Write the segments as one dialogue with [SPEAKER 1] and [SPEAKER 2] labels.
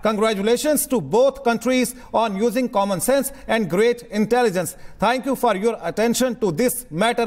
[SPEAKER 1] Congratulations to both countries on using common sense and great intelligence. Thank you for your attention to this matter.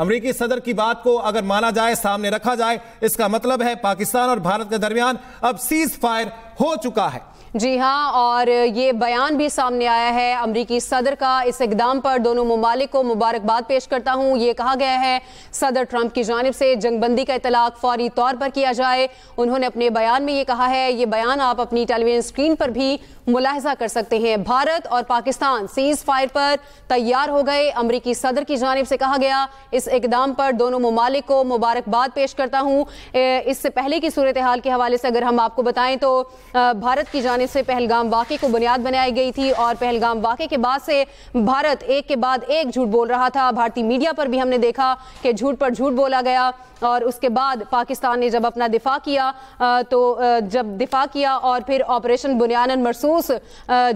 [SPEAKER 1] امریکی صدر کی بات کو اگر مانا جائے, سامنے رکھا جائے, اس کا مطلب ہے پاکستان اور بھارت کے درمیان اب سیز فائر ہو چکا ہے.
[SPEAKER 2] جی ہاں, اور یہ بیان بھی سامنے آیا ہے امریکی صدر کا. اس اقدام پر دونوں ممالک کو مبارکباد پیش کرتا ہوں. یہ کہا گیا ہے صدر ٹرمپ کی جانب سے جنگ بندی کا اطلاق فوری طور پر کیا جائے. انہوں نے اپنے بیان میں یہ کہا ہے, یہ بیان آپ اپنی ٹیلی ویژن اسکرین پر بھی ملاحظہ کر سکتے ہیں. بھارت اور پاکستان سیز فائر پر تیار ہو گئے. امریکی صدر کی جانب سے کہا گیا اس اقدام پر دونوں ممالک کو مبارکباد پیش کرتا ہوں. اس سے پہلے کی صورتحال کے حوالے سے اگر ہم آپ کو بتائیں تو بھارت کی جانب سے پہلگام واقعے کو بنیاد بنائی گئی تھی, اور پہلگام واقعے کے بعد سے بھارت ایک کے بعد ایک جھوٹ بول رہا تھا. بھارتی میڈیا پر بھی ہم نے دیکھا کہ جھوٹ پر جھوٹ بولا گیا, اور اس کے بعد پاکستان نے جب اپنا دفاع کیا اور پھر آپریشن بنیان مرصوص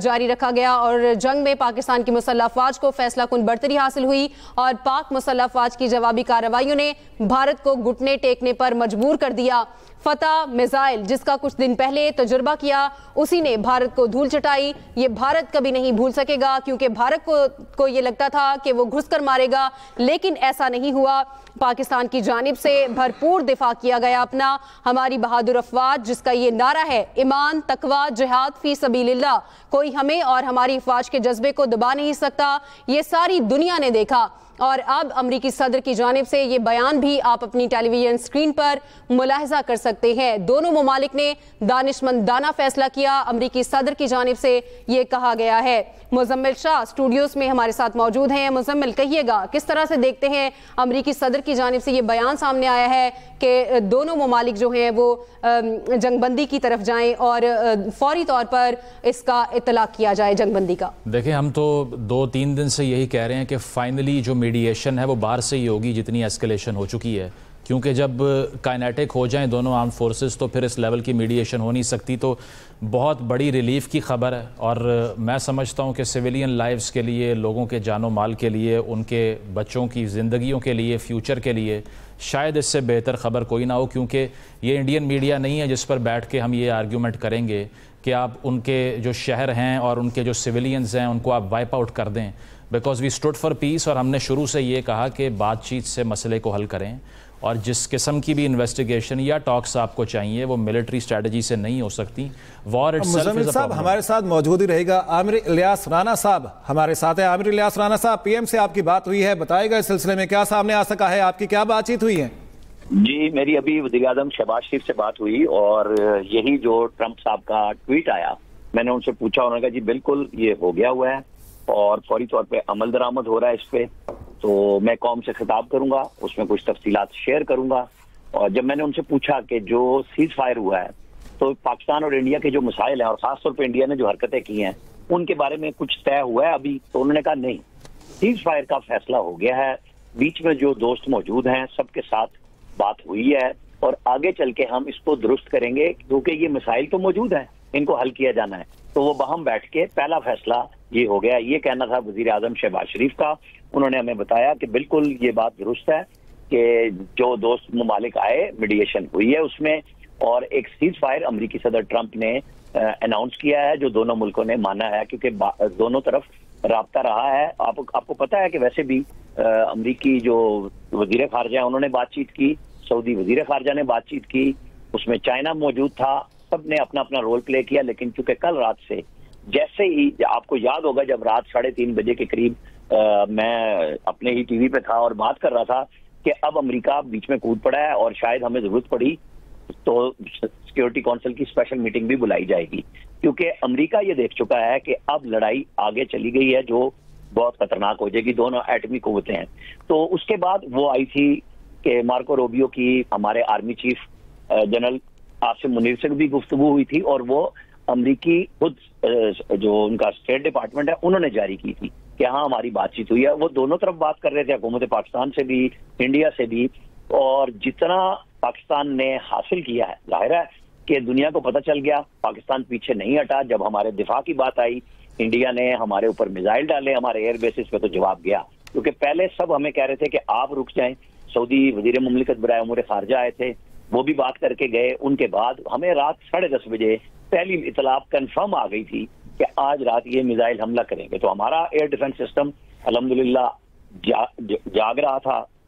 [SPEAKER 2] جاری رکھا گیا, اور جنگ میں پاکستان کی مسلح افواج کو فیصلہ کن برتری حاصل ہوئی, اور پاک مسلح افواج کی جوابی کارروائیوں نے بھارت کو گھٹنے ٹیکنے پر مجبور کر دیا. فتح میزائل جس کا کچھ دن پہلے تجربہ کیا, اسی نے بھارت کو دھول چٹائی. یہ بھارت کبھی نہیں بھول سکے گا, کیونکہ بھارت کو یہ لگتا تھا کہ وہ گھس کر مارے گا, لیکن ایسا نہیں ہوا. پاکستان کی جانب سے بھرپور دفاع کیا گیا اپنا. ہماری بہادر افواج جس کا یہ نعرہ ہے ایمان, تقوی, جہاد فی سبیل اللہ, کوئی ہمیں اور ہماری افواج کے جذبے کو دبا نہیں سکتا, یہ ساری دنیا نے دیکھا. اور اب امریکی صدر کی جانب سے یہ بیان بھی آپ اپنی ٹیلی ویژن اسکرین پر ملاحظہ کر سکتے ہیں. دونوں ممالک نے دانشمندانہ فیصلہ کیا, امریکی صدر کی جانب سے یہ کہا گیا ہے. مزمل شاہ اسٹوڈیوز میں ہمارے ساتھ موجود ہیں. مزمل, کہیے گا کس طرح سے دیکھتے ہیں امریکی صدر کی جانب سے یہ بیان سامنے آیا ہے کہ دونوں ممالک جو ہیں وہ جنگ بندی کی طرف جائیں اور فوری طور پر اس کا اطلاق کیا جائے جنگ بندی کا؟
[SPEAKER 3] دیکھیں, ہم تو 2-3 دن سے یہی کہہ رہے ہیں کہ فائنلی جو میڈییشن ہے وہ باہر سے ہی ہوگی جتنی ایسکلیشن ہو چکی ہے, کیونکہ جب کائنیٹک ہو جائیں دونوں آرم فورسز تو پھر اس لیول کی میڈییشن ہو نہیں سکتی. تو بہت بڑی ریلیف کی خبر ہے, اور میں سمجھتا ہوں کہ سویلین لائفز کے لیے, لوگوں کے جان و مال کے لیے, ان کے بچوں کی زندگیوں کے لیے, فیوچر کے لیے شاید اس سے بہتر خبر کوئی نہ ہو. کیونکہ یہ انڈین میڈیا نہیں ہے جس پر بیٹھ کے ہم یہ آرگیومنٹ کریں گے کہ آپ ان کے جو شہر ہیں اور ان کے جو سویلینز ہیں ان کو آپ وائپ آؤٹ کر دیں. بیکاز وی اسٹوڈ فار پیس, اور ہم نے شروع سے یہ کہا کہ بات چیت سے مسئلے کو حل کریں, اور جس قسم کی بھی انویسٹیگیشن یا ٹاکس آپ کو چاہیے وہ ملٹری اسٹریٹجی سے نہیں ہو سکتی. وار
[SPEAKER 1] مزمل صاحب ہمارے ساتھ موجود ہی رہے گا. عامر الیاس رانا صاحب ہمارے ساتھ ہیں. عامر الیاس رانا صاحب, پی ایم سے آپ کی بات ہوئی ہے, بتائے گا اس سلسلے میں کیا سامنے آ سکا ہے, آپ کی کیا بات چیت ہوئی ہے؟
[SPEAKER 4] جی, میری ابھی وزیر اعظم شہباز شریف سے بات ہوئی, اور یہی جو ٹرمپ صاحب کا ٹویٹ آیا, میں نے ان سے پوچھا, انہوں نے کہا جی بالکل یہ ہو گیا ہوا ہے اور فوری طور پہ عمل درآمد ہو رہا ہے اس پہ, تو میں قوم سے خطاب کروں گا, اس میں کچھ تفصیلات شیئر کروں گا. اور جب میں نے ان سے پوچھا کہ جو سیز فائر ہوا ہے تو پاکستان اور انڈیا کے جو مسائل ہیں, اور خاص طور پہ انڈیا نے جو حرکتیں کی ہیں ان کے بارے میں کچھ طے ہوا ہے ابھی, تو انہوں نے کہا نہیں, سیز فائر کا فیصلہ ہو گیا ہے, بیچ میں جو دوست موجود ہیں سب کے ساتھ بات ہوئی ہے, اور آگے چل کے ہم اس کو درست کریں گے, کیونکہ یہ مسائل تو موجود ہیں, ان کو حل کیا جانا ہے. تو وہ باہم بیٹھ کے پہلا فیصلہ یہ ہو گیا. یہ کہنا تھا وزیر اعظم شہباز شریف کا. انہوں نے ہمیں بتایا کہ بالکل یہ بات درست ہے کہ جو دوست ممالک آئے میڈییشن ہوئی ہے اس میں, اور ایک سیز فائر امریکی صدر ٹرمپ نے اناؤنس کیا ہے جو دونوں ملکوں نے مانا ہے, کیونکہ دونوں طرف رابطہ رہا ہے. آپ کو پتا ہے کہ ویسے بھی امریکی جو وزیر خارجہ ہیں انہوں نے بات چیت کی, سعودی وزیر خارجہ نے بات چیت کی, اس میں چائنا موجود تھا, سب نے اپنا اپنا رول پلے کیا. لیکن چونکہ کل رات سے جیسے ہی, آپ کو یاد ہوگا جب رات 3:30 بجے کے قریب میں اپنے ہی ٹی وی پہ تھا اور بات کر رہا تھا کہ اب امریکہ بیچ میں کود پڑا ہے اور شاید ہمیں ضرورت پڑی تو سیکیورٹی کونسل کی اسپیشل میٹنگ بھی بلائی جائے گی, کیونکہ امریکہ یہ دیکھ چکا ہے کہ اب لڑائی آگے چلی گئی ہے جو بہت خطرناک ہو جائے گی. دونوں ایٹمی قوتیں ہیں. تو اس کے بعد وہ آئی تھی کہ مارکو روبیو کی ہمارے army chief general Asim Munir سے بھی گفتگو ہوئی تھی, اور وہ امریکی خود جو ان کا اسٹیٹ ڈپارٹمنٹ ہے انہوں نے جاری کی تھی کہ ہاں ہماری بات چیت ہوئی ہے. وہ دونوں طرف بات کر رہے تھے, حکومت پاکستان سے بھی, انڈیا سے بھی, اور جتنا پاکستان نے حاصل کیا ہے ظاہر ہے کہ دنیا کو پتہ چل گیا, پاکستان پیچھے نہیں ہٹا. جب ہمارے دفاع کی بات آئی, انڈیا نے ہمارے اوپر میزائل ڈالے ہمارے ایئر بیسز پہ, تو جواب گیا, کیونکہ پہلے سب ہمیں کہہ رہے تھے کہ آپ رک جائیں. سعودی وزیر مملکت برائے امور خارجہ آئے تھے, وہ بھی بات کر کے گئے. ان کے بعد ہمیں رات 10:30 بجے پہلی اطلاع کنفرم آ گئی تھی کہ آج رات یہ میزائل حملہ کریں گے. تو ہمارا ایئر ڈیفنس سسٹم الحمدللہ جاگ رہا تھا,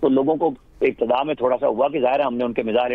[SPEAKER 4] تو لوگوں کو ابتدا میں تھوڑا سا ہوا کہ ظاہر ہے ہم نے ان کے میزائل